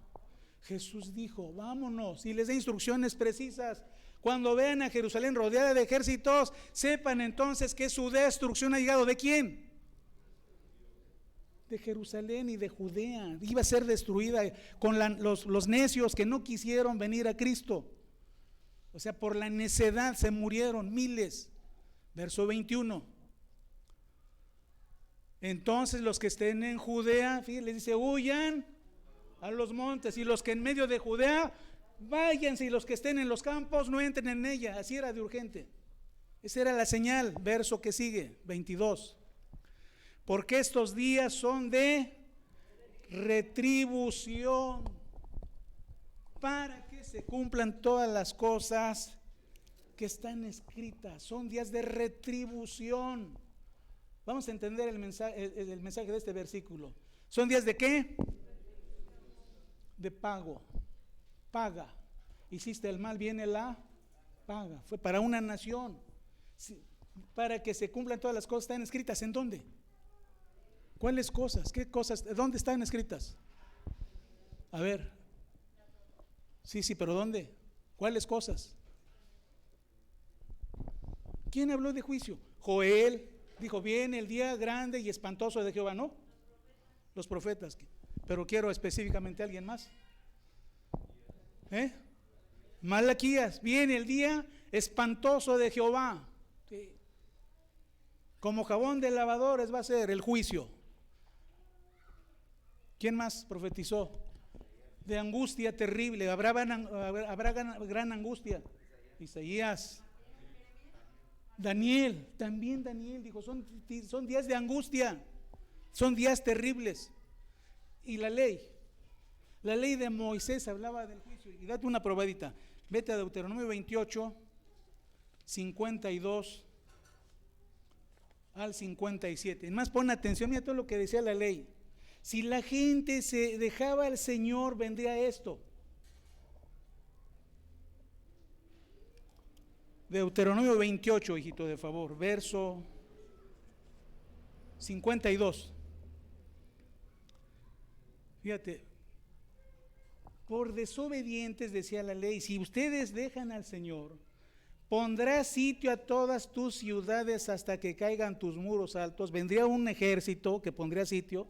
Jesús dijo, vámonos, y les da instrucciones precisas. Cuando vean a Jerusalén rodeada de ejércitos, sepan entonces que su destrucción ha llegado. ¿De quién? De Jerusalén y de Judea. Iba a ser destruida con los necios que no quisieron venir a Cristo. O sea, por la necedad se murieron miles. Verso 21. Entonces los que estén en Judea, fíjense, les dice, huyan a los montes, y los que en medio de Judea, váyanse, y los que estén en los campos, no entren en ella. Así era de urgente. Esa era la señal. Verso que sigue, 22. Porque estos días son de retribución, para que se cumplan todas las cosas que están escritas. Son días de retribución. Vamos a entender el mensaje de este versículo. ¿Son días de qué? De pago. Paga. Hiciste el mal, viene la paga. Fue para una nación. Para que se cumplan todas las cosas. ¿Están escritas en dónde? ¿Cuáles cosas? ¿Qué cosas? ¿Dónde están escritas? A ver. Sí, pero ¿dónde? ¿Cuáles cosas? ¿Quién habló de juicio? Joel dijo, viene el día grande y espantoso de Jehová, ¿no? Los profetas. Pero quiero específicamente a alguien más. Malaquías, viene el día espantoso de Jehová. Sí. Como jabón de lavadores va a ser el juicio. ¿Quién más profetizó? De angustia terrible, habrá gran angustia. Isaías. Daniel, también Daniel dijo, son días de angustia, son días terribles. Y la ley de Moisés hablaba del juicio. Y date una probadita, vete a Deuteronomio 28, 52 al 57. Más pon atención, mira todo lo que decía la ley. Si la gente se dejaba al Señor, vendría esto. Deuteronomio 28, hijito, de favor, verso 52. Fíjate, por desobedientes, decía la ley, si ustedes dejan al Señor, pondrá sitio a todas tus ciudades hasta que caigan tus muros altos. Vendría un ejército que pondría sitio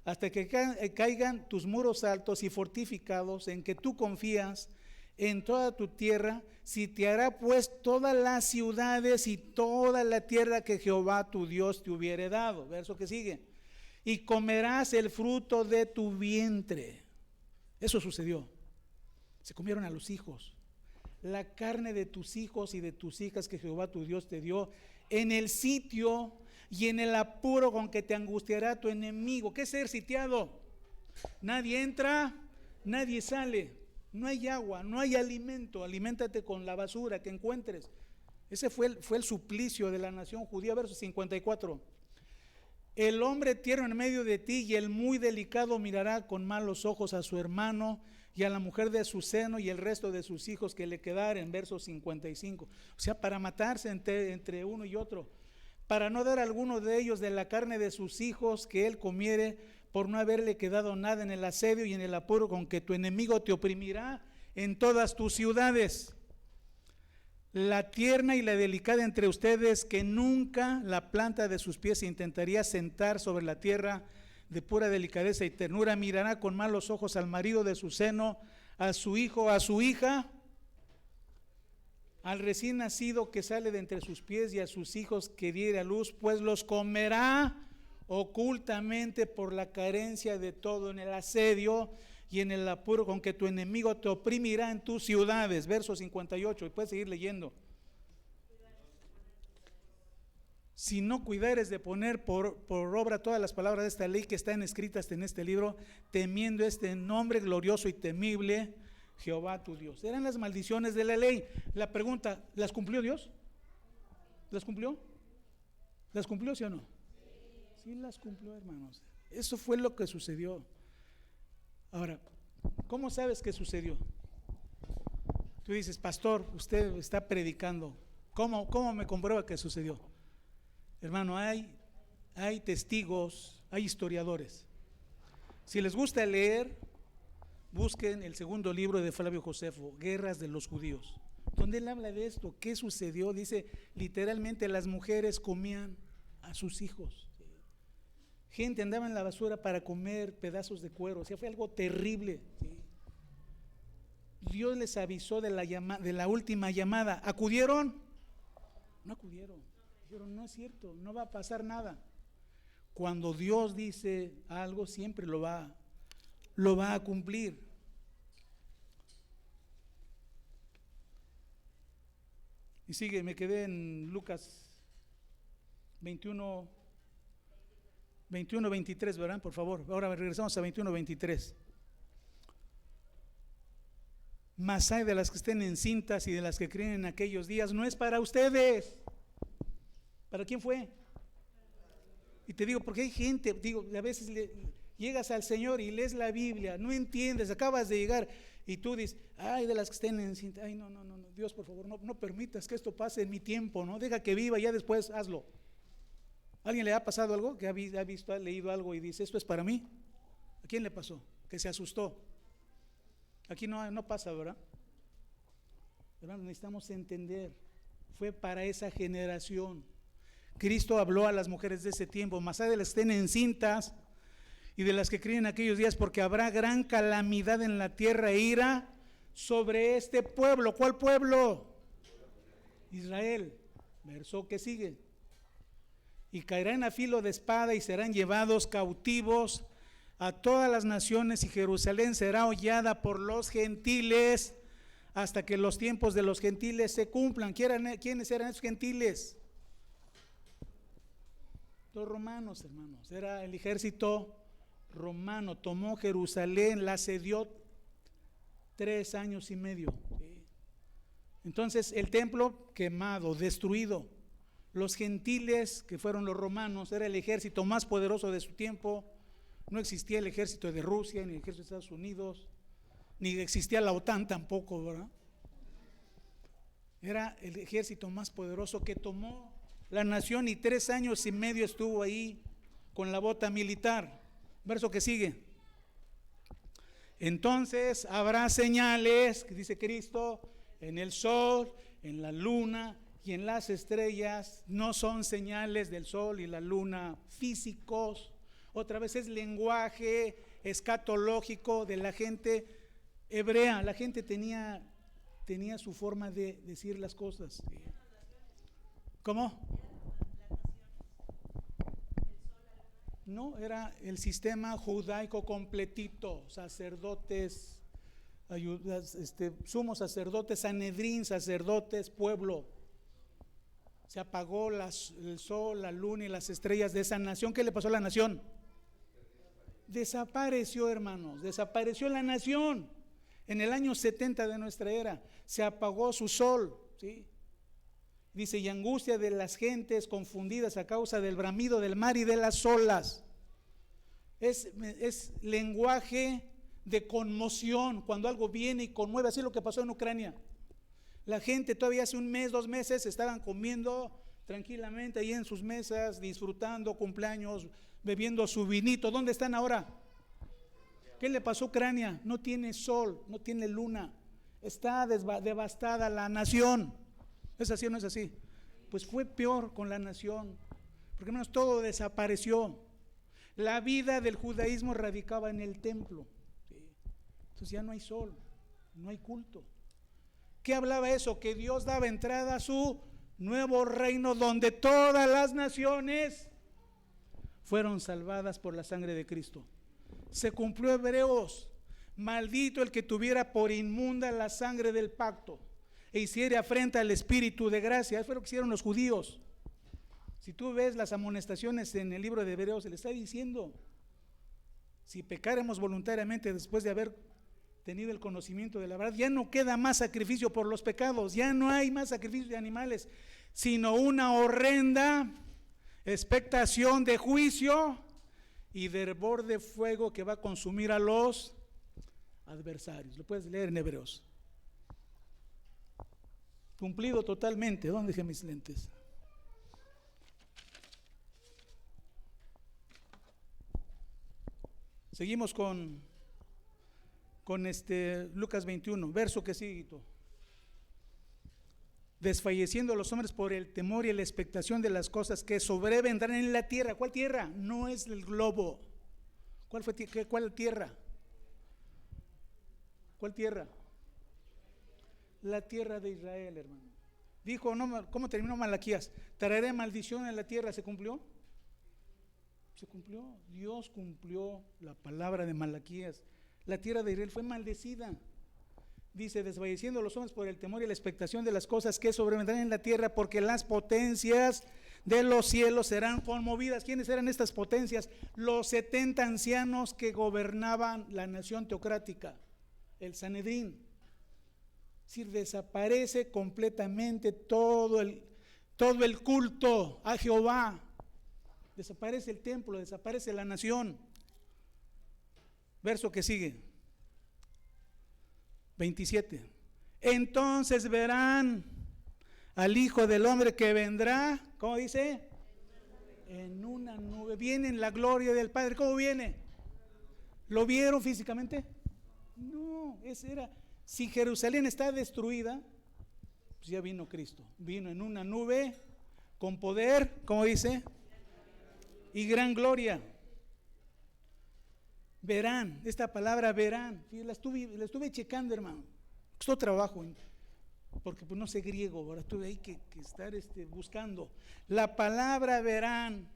hasta que caigan tus muros altos y fortificados en que tú confías en toda tu tierra. Si te hará pues todas las ciudades y toda la tierra que Jehová tu Dios te hubiere dado. Verso que sigue. Y comerás el fruto de tu vientre. Eso sucedió. Se comieron a los hijos. La carne de tus hijos y de tus hijas que Jehová tu Dios te dio en el sitio y en el apuro con que te angustiará tu enemigo. ¿Qué es ser sitiado? Nadie entra, nadie sale. No hay agua, no hay alimento. Aliméntate con la basura que encuentres. Ese fue el suplicio de la nación judía. Verso 54. El hombre tierno en medio de ti y el muy delicado mirará con malos ojos a su hermano y a la mujer de su seno y el resto de sus hijos que le quedaren. Verso 55. O sea, para matarse entre uno y otro, para no dar a alguno de ellos de la carne de sus hijos que él comiere, por no haberle quedado nada en el asedio y en el apuro con que tu enemigo te oprimirá en todas tus ciudades. La tierna y la delicada entre ustedes, que nunca la planta de sus pies intentaría sentar sobre la tierra de pura delicadeza y ternura, mirará con malos ojos al marido de su seno, a su hijo, a su hija, al recién nacido que sale de entre sus pies y a sus hijos que diere a luz, pues los comerá ocultamente por la carencia de todo en el asedio y en el apuro con que tu enemigo te oprimirá en tus ciudades. Verso 58, y puedes seguir leyendo. Si no cuidares de poner por obra todas las palabras de esta ley que están escritas en este libro, temiendo este nombre glorioso y temible, Jehová tu Dios. Eran las maldiciones de la ley. La pregunta, ¿las cumplió Dios? ¿Las cumplió? ¿Las cumplió, sí o no? Sí las cumplió, hermanos. Eso fue lo que sucedió. Ahora, ¿cómo sabes que sucedió? Tú dices, pastor, usted está predicando. ¿Cómo me comprueba que sucedió? Hermano, hay testigos, hay historiadores. Si les gusta leer, busquen el segundo libro de Flavio Josefo, Guerras de los Judíos, donde él habla de esto, qué sucedió. Dice, literalmente las mujeres comían a sus hijos. Gente andaba en la basura para comer pedazos de cuero, o sea, fue algo terrible. Dios les avisó de la última llamada. ¿Acudieron? No acudieron. Dijeron, no es cierto, no va a pasar nada. Cuando Dios dice algo, siempre lo va a cumplir. Y sigue, me quedé en Lucas 21, 23, ¿verdad? Por favor, ahora regresamos a 21, 23. Mas hay de las que estén encintas y de las que creen en aquellos días, no es para ustedes. ¿Para quién fue? Y te digo, porque hay gente, a veces llegas al Señor y lees la Biblia, no entiendes, acabas de llegar y tú dices, ay, de las que estén encintas, ay, no, Dios, por favor, no permitas que esto pase en mi tiempo, no, deja que viva y ya después hazlo. ¿Alguien le ha pasado algo? Que ha leído algo y dice, esto es para mí. ¿A quién le pasó? Que se asustó. Aquí no pasa, ¿verdad? Pero necesitamos entender, fue para esa generación. Cristo habló a las mujeres de ese tiempo, mas hay de las que estén encintas y de las que críen aquellos días, porque habrá gran calamidad en la tierra e ira sobre este pueblo. ¿Cuál pueblo? Israel. Verso que sigue. Y caerán a filo de espada y serán llevados cautivos a todas las naciones, y Jerusalén será hollada por los gentiles hasta que los tiempos de los gentiles se cumplan. ¿Quiénes eran esos gentiles? Los romanos, hermanos. Era el ejército romano. Tomó Jerusalén, la asedió 3 años y medio. Entonces el templo quemado, destruido. Los gentiles, que fueron los romanos, era el ejército más poderoso de su tiempo. No existía el ejército de Rusia, ni el ejército de Estados Unidos, ni existía la OTAN tampoco, ¿verdad? Era el ejército más poderoso que tomó la nación, y 3 años y medio estuvo ahí con la bota militar. Verso que sigue. Entonces habrá señales, que dice Cristo, en el sol, en la luna y en las estrellas. No son señales del sol y la luna físicos. Otra vez es lenguaje escatológico de la gente hebrea. La gente tenía su forma de decir las cosas. ¿Cómo? No, era el sistema judaico completito. Sacerdotes, sumos sacerdotes, Sanedrín, sacerdotes, pueblo. Se apagó el sol, la luna y las estrellas de esa nación. ¿Qué le pasó a la nación? Desapareció, hermanos, desapareció la nación. En el año 70 de nuestra era se apagó su sol, ¿sí? Dice, y angustia de las gentes confundidas a causa del bramido del mar y de las olas. Es lenguaje de conmoción, cuando algo viene y conmueve. Así es lo que pasó en Ucrania. La gente todavía hace 1 mes, 2 meses estaban comiendo tranquilamente ahí en sus mesas, disfrutando cumpleaños, bebiendo su vinito. ¿Dónde están ahora? ¿Qué le pasó a Ucrania? No tiene sol, no tiene luna, está devastada la nación. ¿Es así o no es así? Pues fue peor con la nación, porque menos todo desapareció. La vida del judaísmo radicaba en el templo, ¿sí? Entonces ya no hay sol, no hay culto. ¿Qué hablaba eso? Que Dios daba entrada a su nuevo reino, donde todas las naciones fueron salvadas por la sangre de Cristo. Se cumplió Hebreos: maldito el que tuviera por inmunda la sangre del pacto e hiciera afrenta al Espíritu de gracia. Eso fue lo que hicieron los judíos. Si tú ves las amonestaciones en el libro de Hebreos, se le está diciendo: si pecáremos voluntariamente después de haber tenido el conocimiento de la verdad, ya no queda más sacrificio por los pecados, ya no hay más sacrificio de animales, sino una horrenda expectación de juicio y de hervor de fuego que va a consumir a los adversarios. Lo puedes leer en Hebreos. Cumplido totalmente. ¿Dónde dejé mis lentes? Seguimos con Lucas 21, verso que sigue. Desfalleciendo los hombres por el temor y la expectación de las cosas que sobrevendrán en la tierra. ¿Cuál tierra? No es el globo. ¿Cuál tierra? ¿Cuál tierra? La tierra de Israel, hermano. Dijo, no, ¿cómo terminó Malaquías? Traeré maldición en la tierra. ¿Se cumplió? Se cumplió. Dios cumplió la palabra de Malaquías. La tierra de Israel fue maldecida. Dice, desfalleciendo los hombres por el temor y la expectación de las cosas que sobrevendrán en la tierra, porque las potencias de los cielos serán conmovidas. ¿Quiénes eran estas potencias? Los 70 ancianos que gobernaban la nación teocrática, el Sanedrín. Es decir, desaparece completamente todo el culto a Jehová. Desaparece el templo, desaparece la nación. Verso que sigue, 27. Entonces verán al Hijo del Hombre que vendrá, ¿cómo dice? En una nube. Viene en la gloria del Padre. ¿Cómo viene? ¿Lo vieron físicamente? No, ese era. Si Jerusalén está destruida, pues ya vino Cristo. Vino en una nube con poder, ¿cómo dice? Y gran gloria. Verán, esta palabra verán, la estuve checando, hermano. Costó trabajo, porque pues no sé griego, ahora tuve ahí que estar buscando. La palabra verán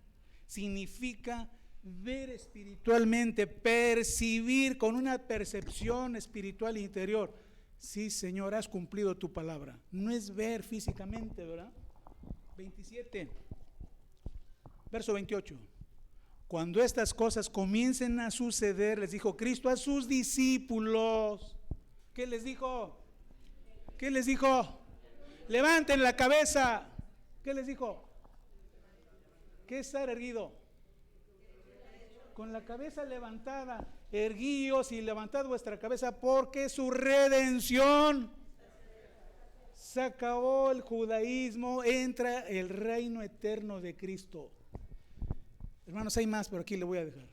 significa ver espiritualmente, percibir con una percepción espiritual interior. Sí, Señor, has cumplido tu palabra. No es ver físicamente, ¿verdad? 27, verso 28. Cuando estas cosas comiencen a suceder, les dijo Cristo a sus discípulos. ¿Qué les dijo? ¿Qué les dijo? Levanten la cabeza. ¿Qué les dijo? ¿Qué es estar erguido? Con la cabeza levantada. Erguíos y levantad vuestra cabeza, porque su redención se acabó. El judaísmo, entra el reino eterno de Cristo. Hermanos, hay más, pero aquí le voy a dejar.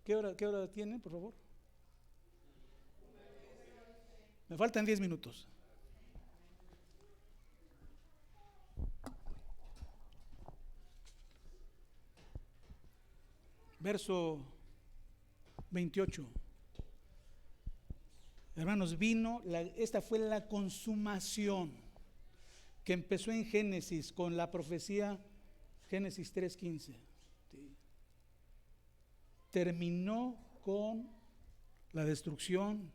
¿Qué hora tiene, por favor? Me faltan 10 minutos. Verso 28. Hermanos, esta fue la consumación que empezó en Génesis con la profecía, Génesis 3:15. ¿Sí? Terminó con la destrucción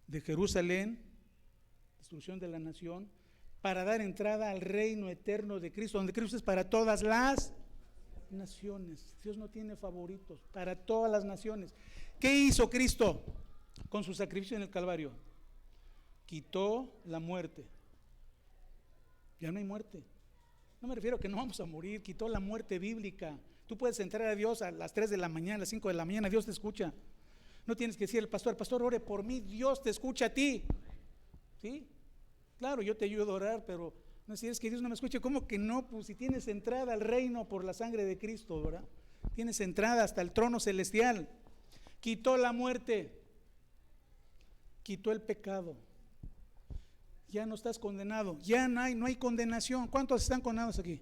de Jerusalén, destrucción de la nación, para dar entrada al reino eterno de Cristo, donde Cristo es para todas las naciones. Dios no tiene favoritos, para todas las naciones. ¿Qué hizo Cristo con su sacrificio en el Calvario? Quitó la muerte. Ya no hay muerte. No me refiero a que no vamos a morir. Quitó la muerte bíblica. Tú puedes entrar a Dios a las 3 de la mañana, a las 5 de la mañana, Dios te escucha. No tienes que decir al pastor, ore por mí, Dios te escucha a ti. ¿Sí? Claro, yo te ayudo a orar, pero no si es que Dios no me escucha. ¿Cómo que no? Pues si tienes entrada al reino por la sangre de Cristo, ¿verdad? Tienes entrada hasta el trono celestial. Quitó la muerte. Quitó el pecado. Ya no estás condenado, ya no hay condenación. ¿Cuántos están condenados aquí?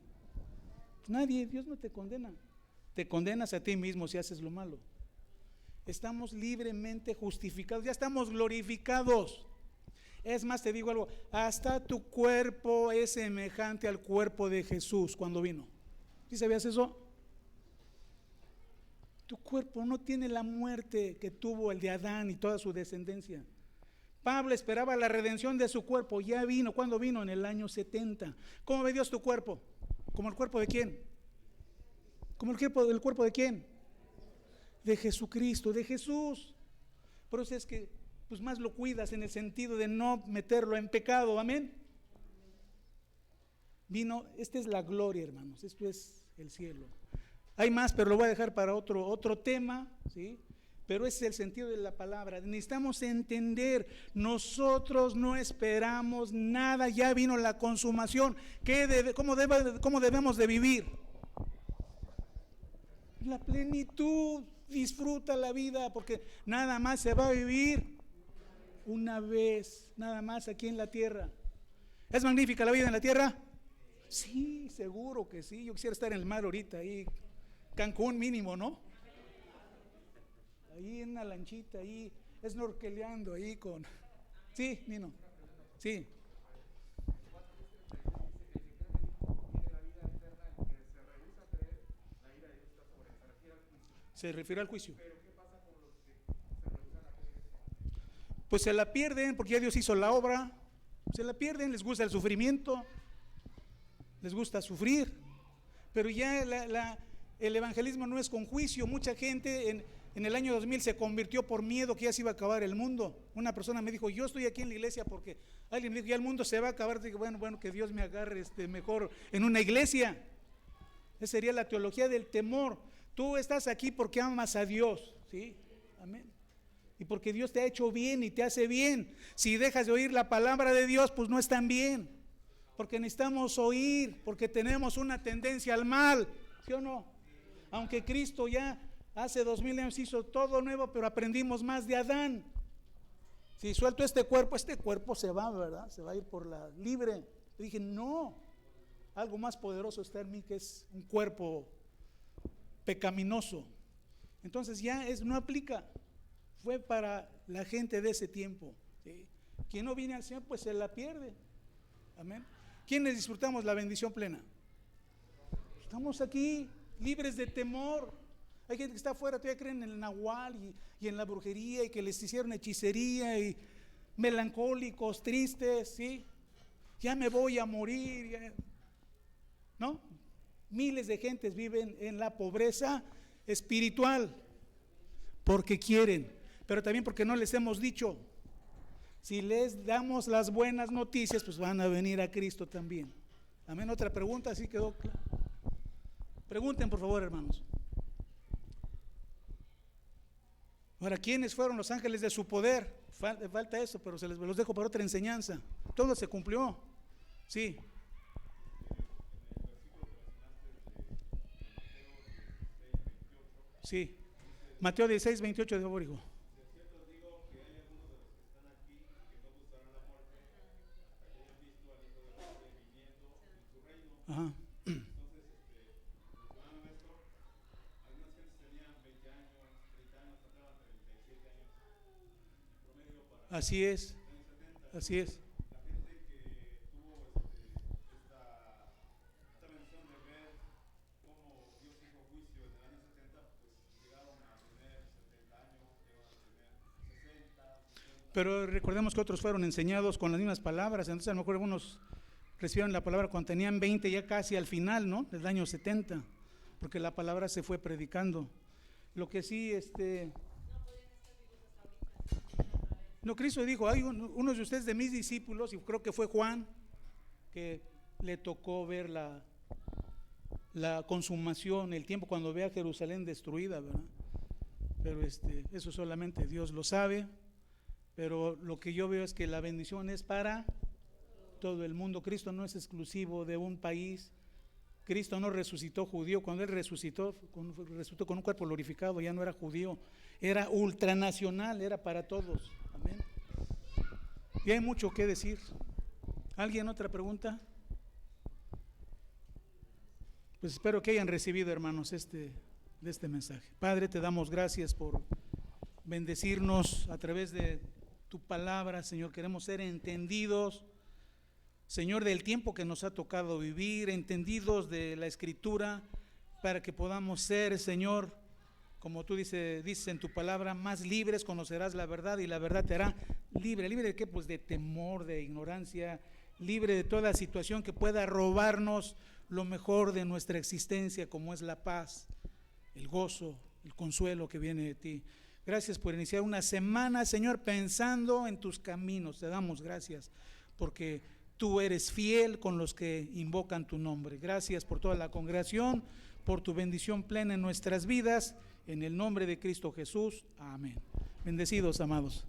Nadie. Dios no te condena. Te condenas a ti mismo si haces lo malo. Estamos libremente justificados, ya estamos glorificados. Es más, te digo algo, hasta tu cuerpo es semejante al cuerpo de Jesús cuando vino. ¿Sí sabías eso? Tu cuerpo no tiene la muerte que tuvo el de Adán y toda su descendencia. Pablo esperaba la redención de su cuerpo, ya vino. ¿Cuándo vino? En el año 70. ¿Cómo ve Dios tu cuerpo? ¿Como el cuerpo de quién? ¿Como el cuerpo de quién? De Jesucristo, de Jesús. Por eso es que pues más lo cuidas en el sentido de no meterlo en pecado, amén. Vino, esta es la gloria, hermanos, esto es el cielo. Hay más, pero lo voy a dejar para otro tema, ¿sí? Pero ese es el sentido de la palabra. Necesitamos entender, nosotros no esperamos nada, ya vino la consumación. ¿Cómo debemos de vivir? La plenitud, disfruta la vida, porque nada más se va a vivir una vez, nada más aquí en la tierra. ¿Es magnífica la vida en la tierra? Sí, seguro que sí. Yo quisiera estar en el mar ahorita, ahí, Cancún mínimo, ¿no? Ahí en una lanchita, ahí, snorkeleando ahí con... Sí, Nino, sí. Se refiere al juicio. Pues se la pierden porque ya Dios hizo la obra. Se la pierden, les gusta el sufrimiento, les gusta sufrir. Pero ya el evangelismo no es con juicio. Mucha gente en el año 2000 se convirtió por miedo que ya se iba a acabar el mundo. Una persona me dijo, yo estoy aquí en la iglesia porque alguien me dijo, ya el mundo se va a acabar. Dije, bueno, que Dios me agarre mejor en una iglesia. Esa sería la teología del temor. Tú estás aquí porque amas a Dios, ¿sí? Amén. Y porque Dios te ha hecho bien y te hace bien. Si dejas de oír la palabra de Dios, pues no están bien. Porque necesitamos oír, porque tenemos una tendencia al mal, ¿sí o no? Aunque Cristo ya hace 2000 años hizo todo nuevo, pero aprendimos más de Adán. Si suelto este cuerpo se va, ¿verdad? Se va a ir por la libre. Le dije, no, algo más poderoso está en mí, que es un cuerpo pecaminoso. Entonces ya no aplica. Fue para la gente de ese tiempo, ¿sí? Quien no viene al Señor pues se la pierde. Amén. ¿Quiénes disfrutamos la bendición plena? Estamos aquí libres de temor. Hay gente que está afuera, todavía creen en el nahual y en la brujería, y que les hicieron hechicería, y melancólicos, tristes, ¿sí? Ya me voy a morir, ya. ¿No? Miles de gentes viven en la pobreza espiritual porque quieren, pero también porque no les hemos dicho. Si les damos las buenas noticias, pues van a venir a Cristo también. Amén. Otra pregunta, así quedó claro. Pregunten por favor, hermanos. Ahora, ¿quiénes fueron los ángeles de su poder? Falta eso, pero se los dejo para otra enseñanza. Todo se cumplió. Sí. Sí. Mateo 16, 28 de favor, hijo. Ajá. Así es, así es. Pero recordemos que otros fueron enseñados con las mismas palabras. Entonces a lo mejor algunos recibieron la palabra cuando tenían 20, ya casi al final, ¿no? Del año 70, porque la palabra se fue predicando. Lo que sí, no, Cristo dijo, hay unos de ustedes de mis discípulos, y creo que fue Juan, que le tocó ver la consumación, el tiempo cuando ve a Jerusalén destruida, ¿verdad? Pero eso solamente Dios lo sabe. Pero lo que yo veo es que la bendición es para todo el mundo. Cristo no es exclusivo de un país. Cristo no resucitó judío. Cuando Él resucitó con un cuerpo glorificado, ya no era judío, era ultranacional, era para todos. Amén. Y hay mucho que decir. ¿Alguien otra pregunta? Pues espero que hayan recibido, hermanos, de este mensaje. Padre, te damos gracias por bendecirnos a través de tu palabra, Señor. Queremos ser entendidos, Señor, del tiempo que nos ha tocado vivir, entendidos de la Escritura, para que podamos ser, Señor, como tú dices en tu palabra, más libres. Conocerás la verdad y la verdad te hará libre. ¿Libre de qué? Pues de temor, de ignorancia, libre de toda situación que pueda robarnos lo mejor de nuestra existencia, como es la paz, el gozo, el consuelo que viene de ti. Gracias por iniciar una semana, Señor, pensando en tus caminos. Te damos gracias porque tú eres fiel con los que invocan tu nombre. Gracias por toda la congregación, por tu bendición plena en nuestras vidas. En el nombre de Cristo Jesús. Amén. Bendecidos, amados.